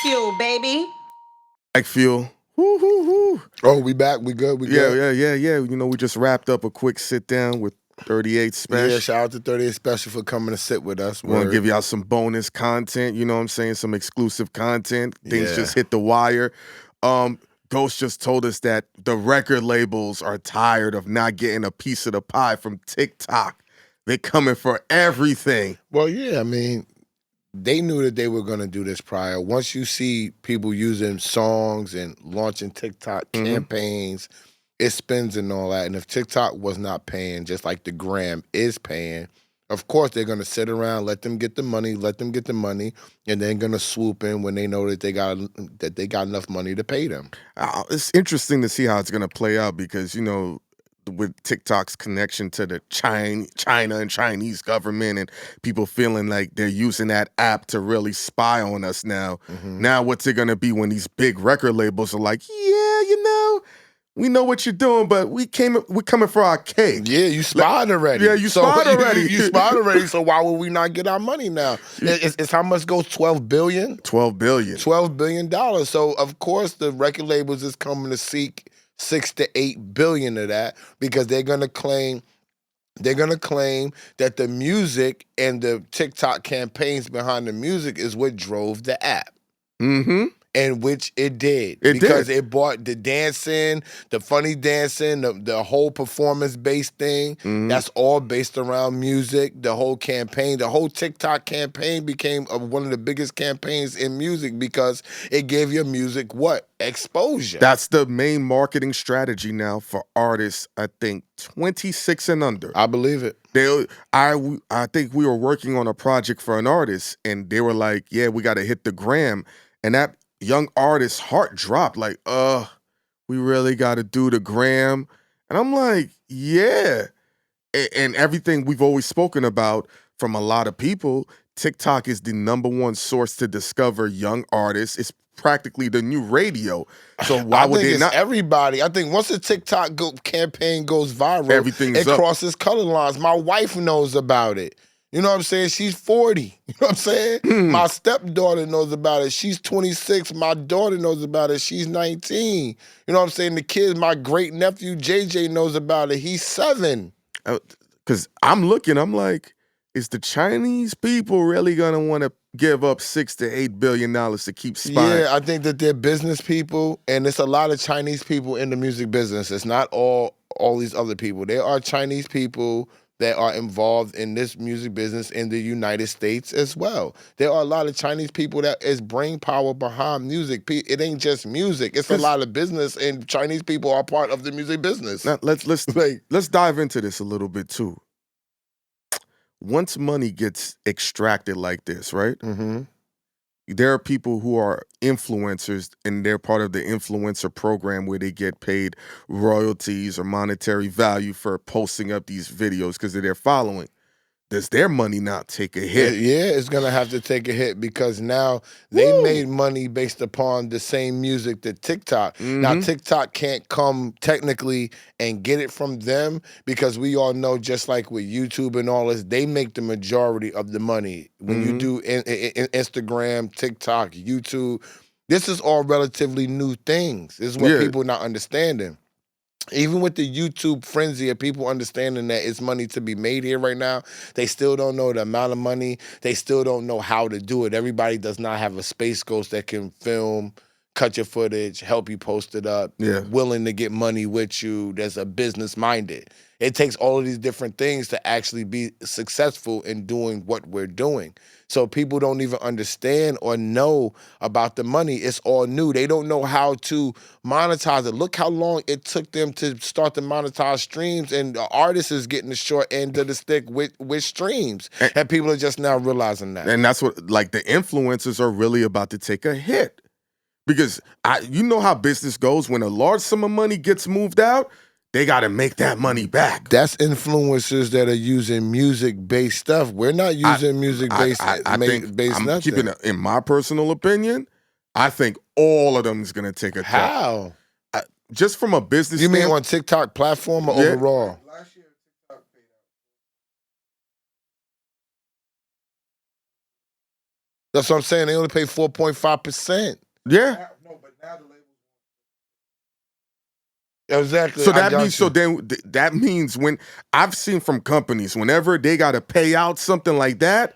Bagfuel, baby. Bagfuel. Woo, woo, woo. Oh, we back? We good? We good? Yeah. You know, we just wrapped up a quick sit down with 38 Special. Yeah, shout out to 38 Special for coming to sit with us. We want to give y'all some bonus content, you know what I'm saying? Some exclusive content. Things Yeah. just hit the wire. Ghost just told us that the record labels are tired of not getting a piece of the pie from Tik Tok. They're coming for everything. Well, yeah, I mean, they knew that they were going to do this prior. Once you see people using songs and launching TikTok campaigns, it spins and all that. And if TikTok was not paying, just like the gram is paying, of course they're going to sit around, let them get the money, and then going to swoop in when they know that they got enough money to pay them. It's interesting to see how it's going to play out because, you know, with TikTok's connection to the China and Chinese government and people feeling like they're using that app to really spy on us now. Now what's it going to be when these big record labels are like, yeah, you know, we know what you're doing, but we're coming for our cake. Yeah, you spied already. Yeah, you spied already. You spied already, so why would we not get our money now? It's how much goes? $12 billion? $12 billion. $12 billion. So, of course, the record labels is coming to seek 6 to 8 billion of that because they're gonna claim that the music and the TikTok campaigns behind the music is what drove the app. And which it did. Because it brought the dancing, the funny dancing, the whole performance-based thing. That's all based around music. The whole campaign, the whole TikTok campaign became one of the biggest campaigns in music because it gave your music what? Exposure. That's the main marketing strategy now for artists, I think, 26 and under. I believe it. I think we were working on a project for an artist, and they were like, yeah, we got to hit the gram. And that young artist's heart dropped, like, we really got to do the gram. And I'm like, yeah. And everything we've always spoken about from a lot of people, TikTok is the #1 source to discover young artists. It's practically the new radio. So why would they not? Everybody. I think once the TikTok campaign goes viral, Everything's it crosses color lines. My wife knows about it. You know what I'm saying? She's 40. You know what I'm saying? My stepdaughter knows about it. She's 26. My daughter knows about it. She's 19. You know what I'm saying? The kids, my great nephew JJ knows about it. He's 7. Because I'm like, is the Chinese people really gonna want to give up $6 to $8 billion to keep spying? Yeah, I think that they're business people, and it's a lot of Chinese people in the music business. It's not all these other people. There are Chinese people that are involved in this music business in the United States as well. There are a lot of Chinese people that is brain power behind music. It ain't just music. It's a lot of business, and Chinese people are part of the music business. Now, let's dive into this a little bit too. Once money gets extracted like this, right? There are people who are influencers and they're part of the influencer program where they get paid royalties or monetary value for posting up these videos because of their following. Does their money not take a hit? Yeah, it's going to have to take a hit because now they made money based upon the same music that TikTok. Now, TikTok can't come technically and get it from them because we all know, just like with YouTube and all this, they make the majority of the money. When you do Instagram, TikTok, YouTube, this is all relatively new things. This is what people are not understanding. Even with the YouTube frenzy of people understanding that it's money to be made here right now, they still don't know the amount of money. They still don't know how to do it. Everybody does not have a Space Ghost that can film, cut your footage, help you post it up, willing to get money with you, that's a business minded. It takes all of these different things to actually be successful in doing what we're doing. So people don't even understand or know about the money. It's all new. They don't know how to monetize it. Look how long it took them to start to monetize streams, and the artist is getting the short end of the stick with streams. And people are just now realizing that. And that's what, like, the influencers are really about to take a hit. Because you know how business goes. When a large sum of money gets moved out, they got to make that money back. That's influencers that are using music-based stuff. We're not using music-based nothing. Keeping it, in my personal opinion, I think all of them is going to take a cut. How? Just from a business You mean on TikTok platform or overall? Last year, TikTok paid That's what I'm saying. They only pay 4.5%. Yeah. No, but now the labels. Exactly. So I that got means you. that means when I've seen from companies, whenever they got to pay out something like that,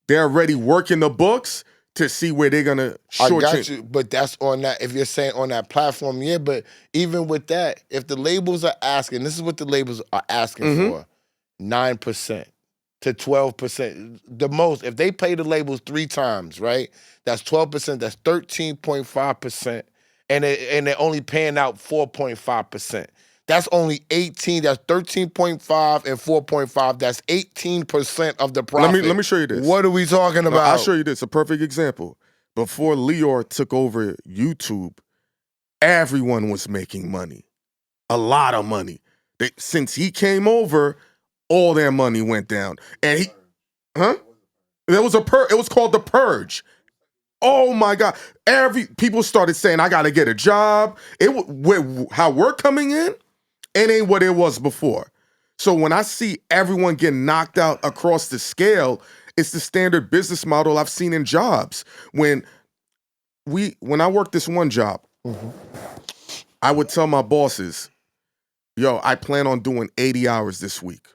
they're already working the books to see where they're gonna I got shortchange. you, but that's on that. If you're saying on that platform, yeah. But even with that, if the labels are asking, this is what the labels are asking Mm-hmm. for: 9% to 12%. The most, if they pay the labels 3 times, right? That's 12%. That's 13.5%, and they're only paying out 4.5%. That's only 18. That's 13.5 and 4.5. That's 18% of the Let profit. me show you this. What are we talking No, I'll about? show you this. A perfect example. Before Leor took over YouTube, everyone was making money, a lot of money. Since he came over, all their money went down. And huh? There was it was called the Purge. Oh my God! People started saying, "I got to get a job." How we're coming in, it ain't what it was before. So when I see everyone getting knocked out across the scale, it's the standard business model I've seen in jobs. When I worked this one job, I would tell my bosses, "Yo, I plan on doing 80 hours this week,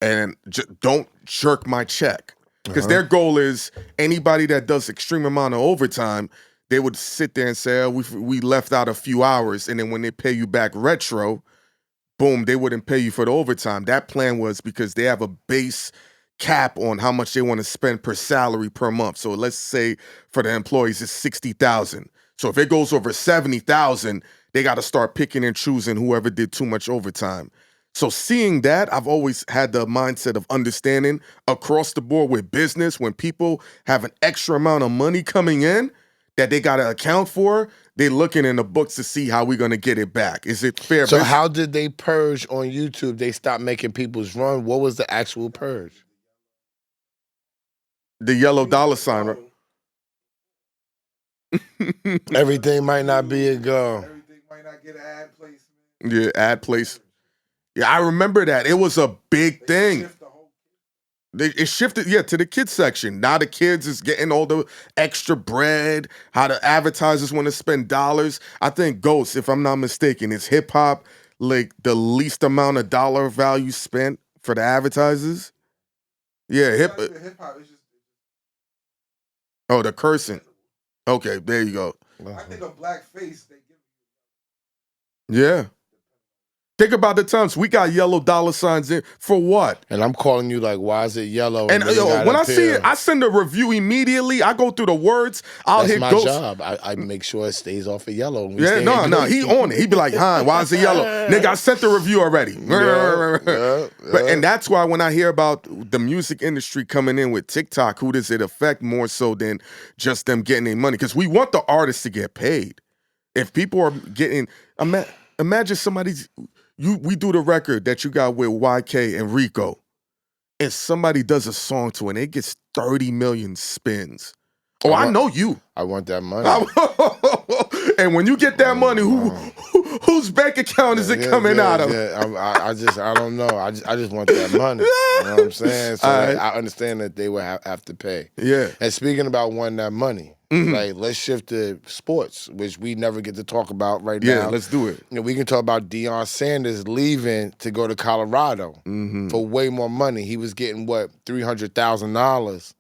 and don't jerk my check." Because their goal is anybody that does extreme amount of overtime, they would sit there and say, "Oh, we left out a few hours," and then when they pay you back retro, boom, they wouldn't pay you for the overtime. That plan was because they have a base cap on how much they want to spend per salary per month. So let's say for the employees it's 60,000. So if it goes over 70,000, they got to start picking and choosing whoever did too much overtime. So seeing that, I've always had the mindset of understanding across the board with business, when people have an extra amount of money coming in that they got to account for, they're looking in the books to see how we're going to get it back. Is it fair So business? how did they purge on YouTube? They stopped making people's run. What was the actual purge? The yellow dollar sign, right? Everything might not be a go. Everything might not get an ad placement. Yeah, ad place. Yeah, I remember that. It was a big thing. Shift the whole. It shifted, yeah, to the kids section. Now the kids is getting all the extra bread, how the advertisers want to spend dollars. I think Ghost, if I'm not mistaken, is hip hop like the least amount of dollar value spent for the advertisers. Yeah, Hip hop is just. oh, the cursing. Okay, there you go. I think a black face they give. Yeah. Think about the times we got yellow dollar signs in for what? And I'm calling you like, why is it yellow? And then it gotta when I see appear? it, I send a review immediately. I go through the words. I'll That's hit my Ghost. job. I make sure it stays off of yellow. And we Yeah, stay no, green. he on it. He be like, "Huh, why is it yellow?" Nigga, I sent the review already. But and that's why when I hear about the music industry coming in with TikTok, who does it affect more so than just them getting their money? Because we want the artists to get paid. If people are getting, imagine somebody's. We do the record that you got with YK and Rico, and somebody does a song to it, and it gets 30 million spins. Oh, I know you. I want that money. And when you get that money, whose bank account is it coming out of? I don't know. I just want that money. You know what I'm saying? So All right. I understand that they would have to pay. Yeah. And speaking about wanting that money, like let's shift to sports, which we never get to talk about right now. Yeah, let's do it. You know, we can talk about Deion Sanders leaving to go to Colorado for way more money. He was getting what, $300,000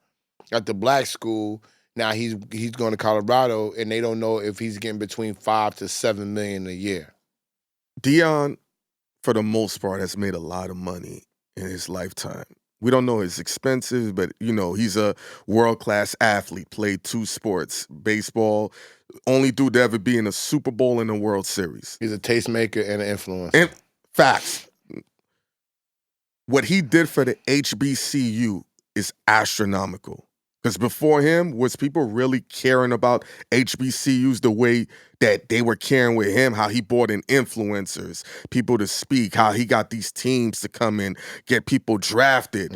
at the black school. Now he's going to Colorado, and they don't know if he's getting between $5 to $7 million a year. Deion, for the most part, has made a lot of money in his lifetime. We don't know his expenses, but he's a world-class athlete. Played 2 sports, baseball. Only dude to ever be in a Super Bowl and a World Series. He's a tastemaker and an influencer. And facts. What he did for the HBCU is astronomical. Because before him, was people really caring about HBCUs the way that they were caring with him? How he brought in influencers, people to speak, how he got these teams to come in, get people drafted.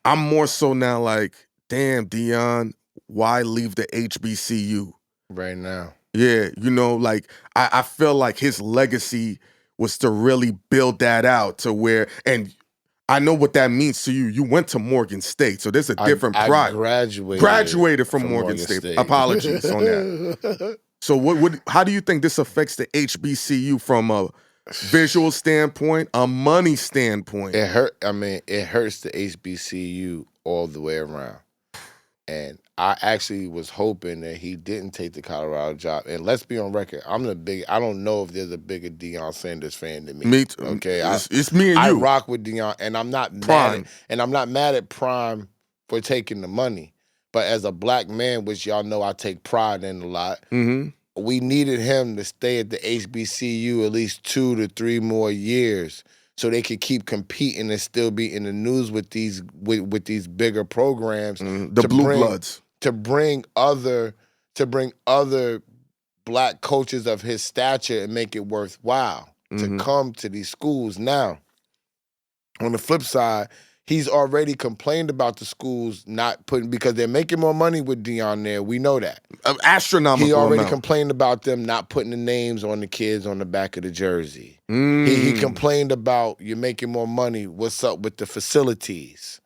I'm more so now like, damn, Deion, why leave the HBCU? Right now. Yeah, like I feel like his legacy was to really build that out to where, and I know what that means to you. You went to Morgan State, so there's a different pride. Graduated from Morgan State. Apologies on that. So how do you think this affects the HBCU from a visual standpoint, a money standpoint? It hurts the HBCU all the way around. And I actually was hoping that he didn't take the Colorado job. And let's be on record, I don't know if there's a bigger Deion Sanders fan than me. Me too. Okay, it's me and you. I rock with Deion, and I'm not mad at Prime for taking the money. But as a black man, which y'all know I take pride in a lot, we needed him to stay at the HBCU at least 2 to 3 more years, so they could keep competing and still be in the news with these bigger programs. The Blue Bloods. To bring other black coaches of his stature and make it worthwhile to come to these schools. Now, on the flip side, he's already complained about the schools not putting, because they're making more money with Deion there. We know that. Astronomical He already amount. complained about them not putting the names on the kids on the back of the jersey. He complained about, you're making more money. What's up with the facilities?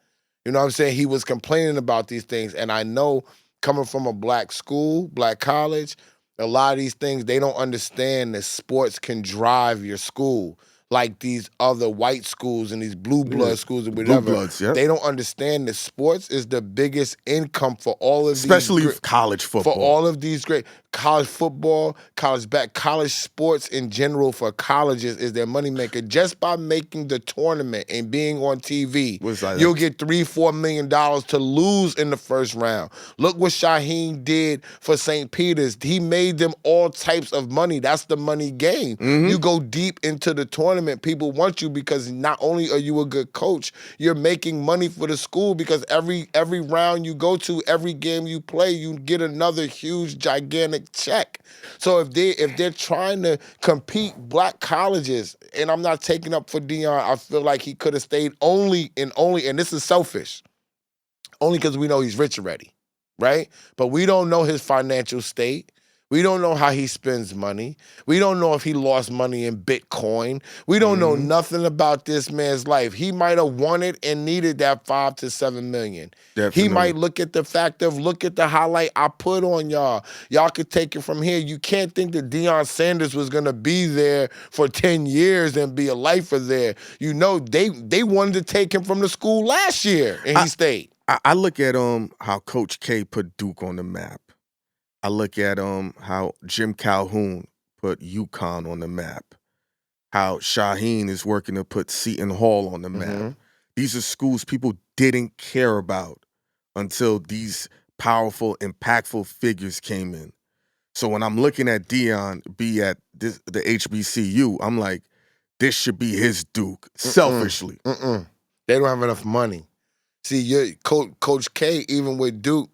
You know what I'm saying? He was complaining about these things. And I know, coming from a black school, black college, a lot of these things, they don't understand that sports can drive your school. Like these other white schools and these blue blood schools and whatever. Blue Bloods, yeah. They don't understand that sports is the biggest income for all of especially college football. For all of these great college football, college sports in general for colleges is their moneymaker. Just by making the tournament and being on TV, you'll get $3-4 million to lose in the first round. Look what Shaheem did for St. Peter's. He made them all types of money. That's the money game. You go deep into the tournament, people want you because not only are you a good coach, you're making money for the school, because every round you go to, every game you play, you get another huge, gigantic check. So if they're trying to compete, black colleges, and I'm not taking up for Deion, I feel like he could have stayed only, and this is selfish, only because we know he's rich already, right? But we don't know his financial state. We don't know how he spends money. We don't know if he lost money in Bitcoin. We don't know nothing about this man's life. He might have wanted and needed that $5 to $7 million. Definitely. He might look at the fact of, look at the highlight I put on y'all. Y'all could take it from here. You can't think that Deion Sanders was going to be there for 10 years and be a lifer there. You know, they wanted to take him from the school last year, and he stayed. I look at how Coach K put Duke on the map. I look at how Jim Calhoun put UConn on the map, how Shaheen is working to put Seton Hall on the map. These are schools people didn't care about until these powerful, impactful figures came in. So when I'm looking at Deion be at the HBCU, I'm like, this should be his Duke, selfishly. They don't have enough money. See, Coach K, even with Duke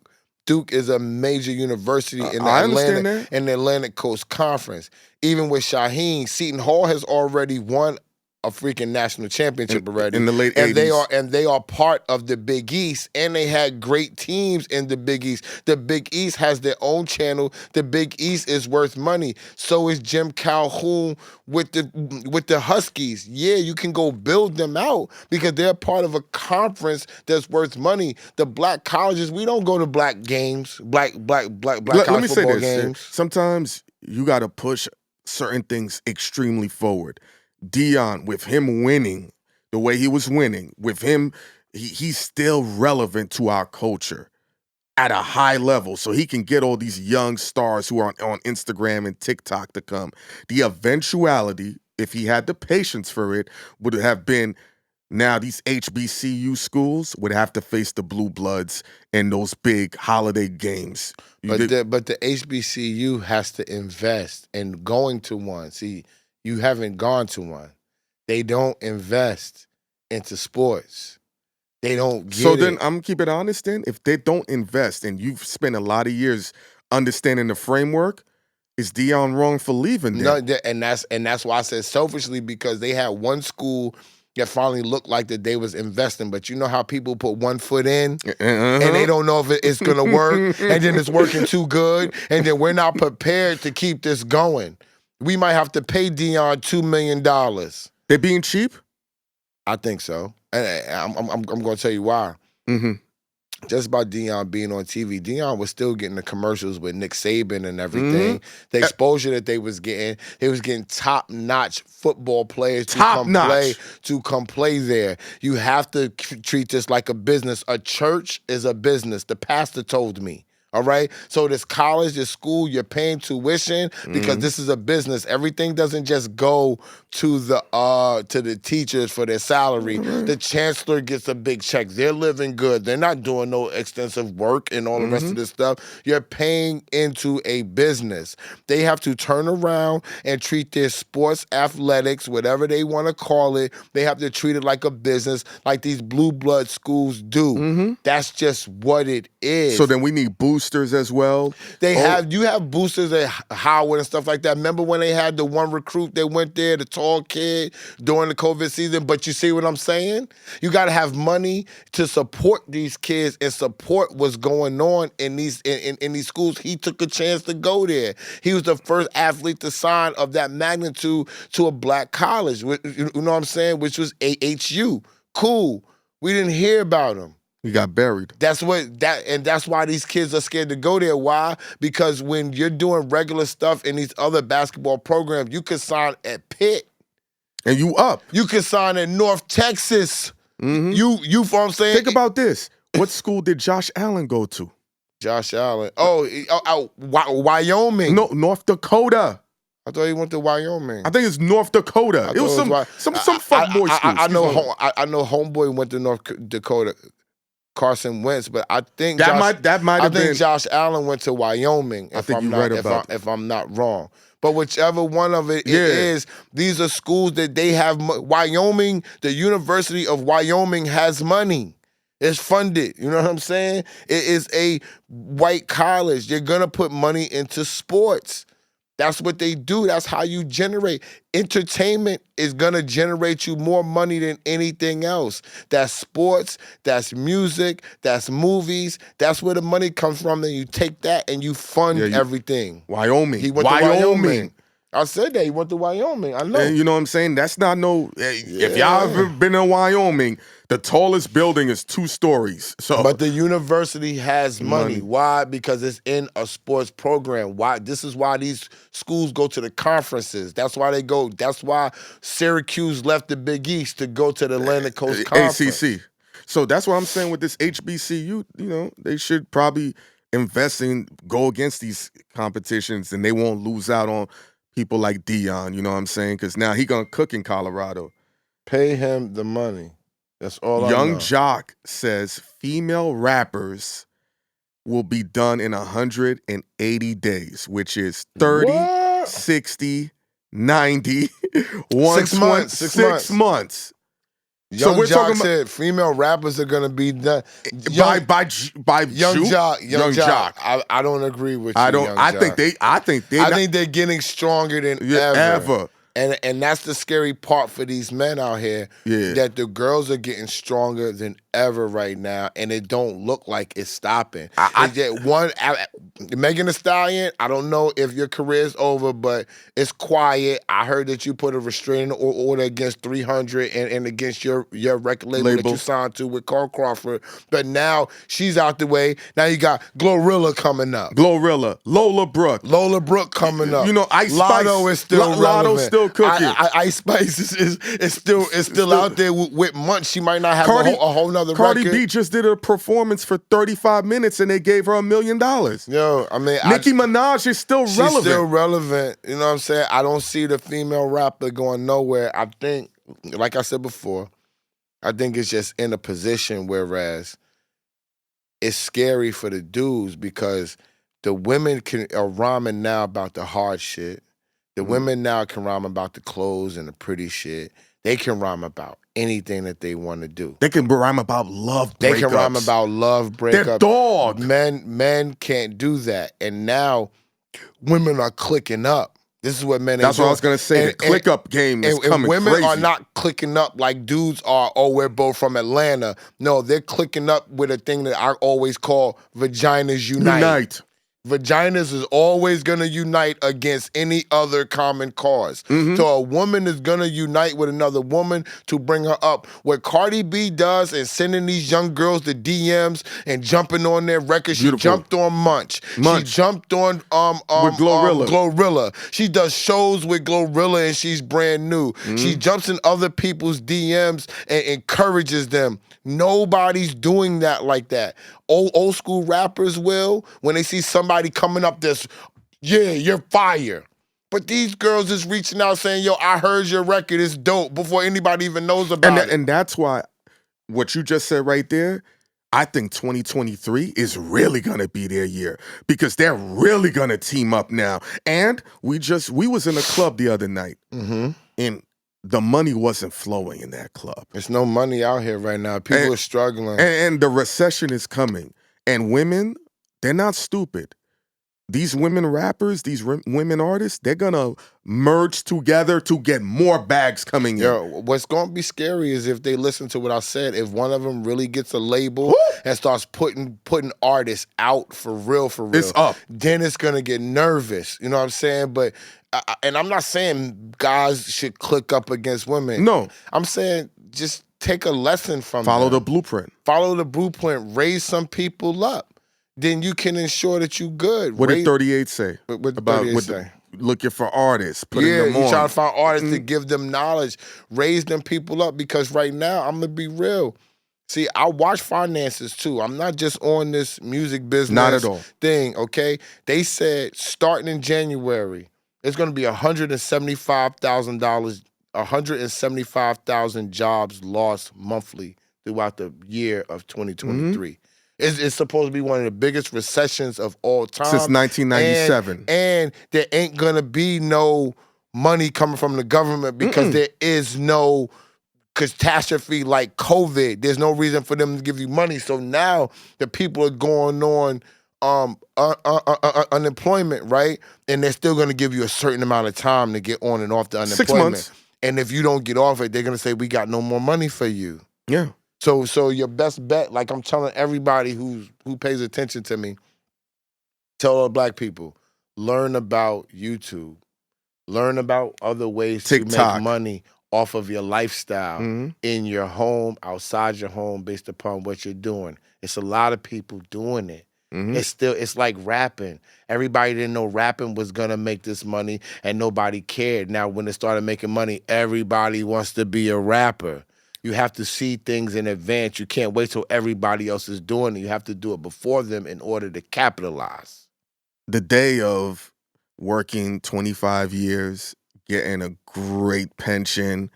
is a major university in the Atlantic Coast Conference. Even with Shaheen, Seton Hall has already won a freaking national championship already in the late 80s. And they are part of the Big East, and they had great teams in the Big East. The Big East has their own channel. The Big East is worth money. So is Jim Calhoun with the Huskies. Yeah, you can go build them out because they're part of a conference that's worth money. The black colleges, we don't go to black games, black college football games. Sometimes you got to push certain things extremely forward. Deion, with him winning the way he was winning, with him, he's still relevant to our culture at a high level, so he can get all these young stars who are on Instagram and TikTok to come. The eventuality, if he had the patience for it, would have been now these HBCU schools would have to face the Blue Bloods in those big holiday games. But the HBCU has to invest in going to one. See, you haven't gone to one. They don't invest into sports. They don't get So then I'm keep it honest then. If they don't invest and you've spent a lot of years understanding the framework, is Deion wrong for leaving them? No, and that's why I said selfishly, because they had one school that finally looked like that they was investing. But you know how people put one foot in and they don't know if it's going to work, and then it's working too good, and then we're not prepared to keep this going. We might have to pay Deion $2 million. They're being cheap? I think so. And I'm going to tell you why. Mm-hmm. Just by Deion being on TV, Deion was still getting the commercials with Nick Saban and everything. The exposure that they was getting top-notch football players to come play there. You have to treat this like a business. A church is a business. The pastor told me. All right. So this college, this school, you're paying tuition because this is a business. Everything doesn't just go to the teachers for their salary. The chancellor gets a big check. They're living good. They're not doing no extensive work and all the rest of this stuff. You're paying into a business. They have to turn around and treat their sports, athletics, whatever they want to call it. They have to treat it like a business, like these blue blood schools do. That's just what it is. So then we need boosters as well. You have boosters at Howard and stuff like that. Remember when they had the one recruit that went there, the tall kid during the COVID season? But you see what I'm saying? You got to have money to support these kids and support what's going on in these schools. He took a chance to go there. He was the first athlete to sign of that magnitude to a black college. You know what I'm saying? Which was AHU. Cool. We didn't hear about him. He got buried. That's why these kids are scared to go there. Why? Because when you're doing regular stuff in these other basketball programs, you can sign at Pitt. And you up. You can sign at North Texas. You what I'm saying? Think about this. What school did Josh Allen go to? Josh Allen. Wyoming. No, North Dakota. I thought he went to Wyoming. I think it's North Dakota. It was some fuckboy school. I know homeboy went to North Dakota. Carson Wentz, but I think I think Josh Allen went to Wyoming. If I'm not wrong, but whichever one of it is, these are schools that they have. Wyoming, the University of Wyoming has money. It's funded. You know what I'm saying? It is a white college. They're gonna put money into sports. That's what they do. That's how you generate. Entertainment is going to generate you more money than anything else. That's sports, that's music, that's movies. That's where the money comes from. And you take that and you fund everything. Wyoming. He went to Wyoming. I said that. He went to Wyoming. I know. And you know what I'm saying? That's not no... If y'all ever been in Wyoming, the tallest building is 2 stories. But the university has money. Why? Because it's in a sports program. Why? This is why these schools go to the conferences. That's why they go. That's why Syracuse left the Big East to go to the Atlantic Coast Conference. ACC. So that's what I'm saying with this HBCU. You know, they should probably invest in, go against these competitions, and they won't lose out on people like Deion, you know what I'm saying? Because now he gonna cook in Colorado. Pay him the money. That's all I know. Young Joc says female rappers will be done in 180 days, which is 30, 60, 90, 6 months. Young Joc said female rappers are gonna be done by Young Joc. I don't agree with you. I think they're getting stronger than ever. And that's the scary part for these men out here. Yeah. That the girls are getting stronger than ever right now, and it don't look like it's stopping. Megan Thee Stallion, I don't know if your career's over, but it's quiet. I heard that you put a restraining order against 300 and against your record label that you signed to with Carl Crawford. But now she's out the way. Now you got Glorilla coming up. Lola Brooke coming up. You know, Ice Spice. Lotto is still Lotto's still cooking. Ice Spice is still out there with months. She might not have a whole nother Cardi record. B just did a performance for 35 minutes and they gave her $1 million. Yo, I mean, Nicki Minaj is still relevant. She's still relevant. You know what I'm saying? I don't see the female rapper going nowhere. I think, like I said before, I think it's just in a position whereas it's scary for the dudes because the women are rhyming now about the hard shit. The women now can rhyme about the clothes and the pretty shit. They can rhyme about anything that they want to do. They can rhyme about love breakups. They can rhyme about love breakups. They're dog. Men can't do that. And now women are clicking up. This is what men That's what I was going to say. The click-up game is coming women crazy. Are not clicking up like dudes are, oh, we're both from Atlanta. No, they're clicking up with a thing that I always call vaginas unite. Vaginas is always going to unite against any other common cause. So a woman is going to unite with another woman to bring her up. What Cardi B does and sending these young girls the DMs and jumping on their records. She jumped on Munch. She jumped on with Glorilla. Glorilla. She does shows with Glorilla and she's brand new. She jumps in other people's DMs and encourages them. Nobody's doing that like that. Old school rappers will, when they see somebody coming up this, yeah, you're fire. But these girls is reaching out saying, yo, I heard your record, it's dope, before anybody even knows about it. And that's why what you just said right there, I think 2023 is really gonna be their year because they're really gonna team up now. And we was in a club the other night, and the money wasn't flowing in that club. There's no money out here right now. People are struggling. And the recession is coming. And women, they're not stupid. These women rappers, these women artists, they're going to merge together to get more bags coming in. Yo, what's going to be scary is if they listen to what I said, if one of them really gets a label and starts putting artists out for real, it's up. Then it's going to get nervous. You know what I'm saying? But and I'm not saying guys should click up against women. No. I'm saying just take a lesson from Follow them. the blueprint. Follow the blueprint. Raise some people up. Then you can ensure that you good. What did 38 say? What did 38 say? Looking for artists, putting them on. You trying to find artists to give them knowledge, raise them people up, because right now, I'm going to be real. See, I watch finances too. I'm not just on this music business Not at all. thing, okay? They said starting in January, it's going to be $175,000, 175,000 jobs lost monthly throughout the year of 2023. It's supposed to be one of the biggest recessions of all time. Since 1997. And there ain't going to be no money coming from the government because there is no catastrophe like COVID. There's no reason for them to give you money. So now the people are going on unemployment, right? And they're still going to give you a certain amount of time to get on and off the unemployment. 6 months. And if you don't get off it, they're going to say, we got no more money for you. Yeah. So your best bet, like I'm telling everybody who pays attention to me, tell all black people, learn about YouTube. Learn about other ways TikTok. to make money off of your lifestyle in your home, outside your home, based upon what you're doing. It's a lot of people doing it. It's like rapping. Everybody didn't know rapping was gonna make this money and nobody cared. Now when it started making money, everybody wants to be a rapper. You have to see things in advance. You can't wait till everybody else is doing it. You have to do it before them in order to capitalize. The day of working 25 years, getting a great pension,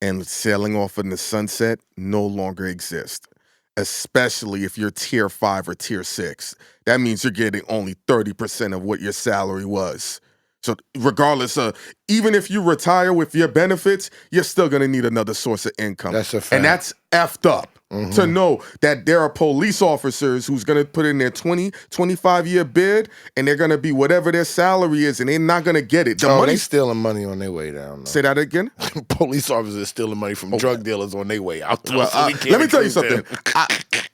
and sailing off in the sunset no longer exists. Especially if you're tier 5 or tier 6. That means you're getting only 30% of what your salary was. So regardless of, even if you retire with your benefits, you're still going to need another source of income. That's a fact. And that's effed up to know that there are police officers who's going to put in their 20, 25-year bid, and they're going to be whatever their salary is, and they're not going to get it. They stealing money on their way down. Though. Say that again? Police officers stealing money from drug dealers on their way out. Well, let me tell you something.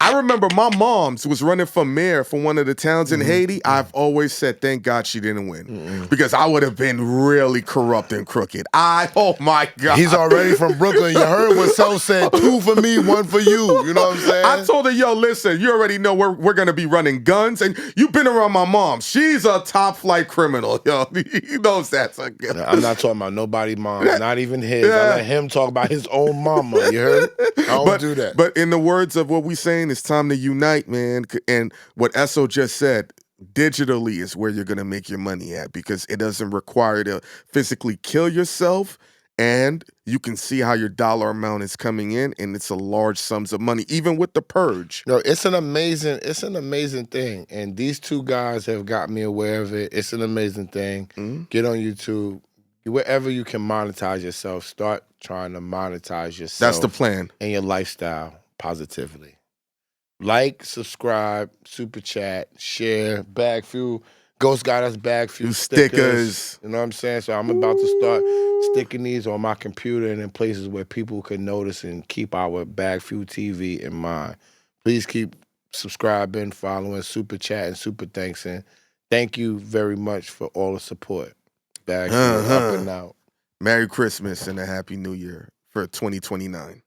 I remember my mom's was running for mayor for one of the towns in Haiti. I've always said, thank God she didn't win. Because I would have been really corrupt and crooked. Oh my God. He's already from Brooklyn. You heard what Sel said, 2 for me, 1 for you. You know what I'm saying? I told her, yo, listen, you already know we're going to be running guns. And you've been around my mom. She's a top flight criminal. Yo, he knows that. I'm not talking about nobody's mom, not even his. I let him talk about his own mama. You heard? I don't do that. But in the words of what we saying, it's time to unite, man. And what Esso just said, digitally is where you're going to make your money at, because it doesn't require you to physically kill yourself, and you can see how your dollar amount is coming in, and it's a large sums of money, even with the purge. No, it's an amazing thing, and these two guys have got me aware of it. It's an amazing thing. Get on YouTube, wherever you can monetize yourself. Start trying to monetize yourself. That's the plan. And your lifestyle positively. Like, subscribe, super chat, share, Bagfuel. Ghost got us Bagfuel stickers. You know what I'm saying? So I'm about to start sticking these on my computer and in places where people can notice and keep our Bagfuel TV in mind. Please keep subscribing, following, super chatting, super thanksing. Thank you very much for all the support. Bagfuel, up and out. Merry Christmas and a Happy New Year for 2029.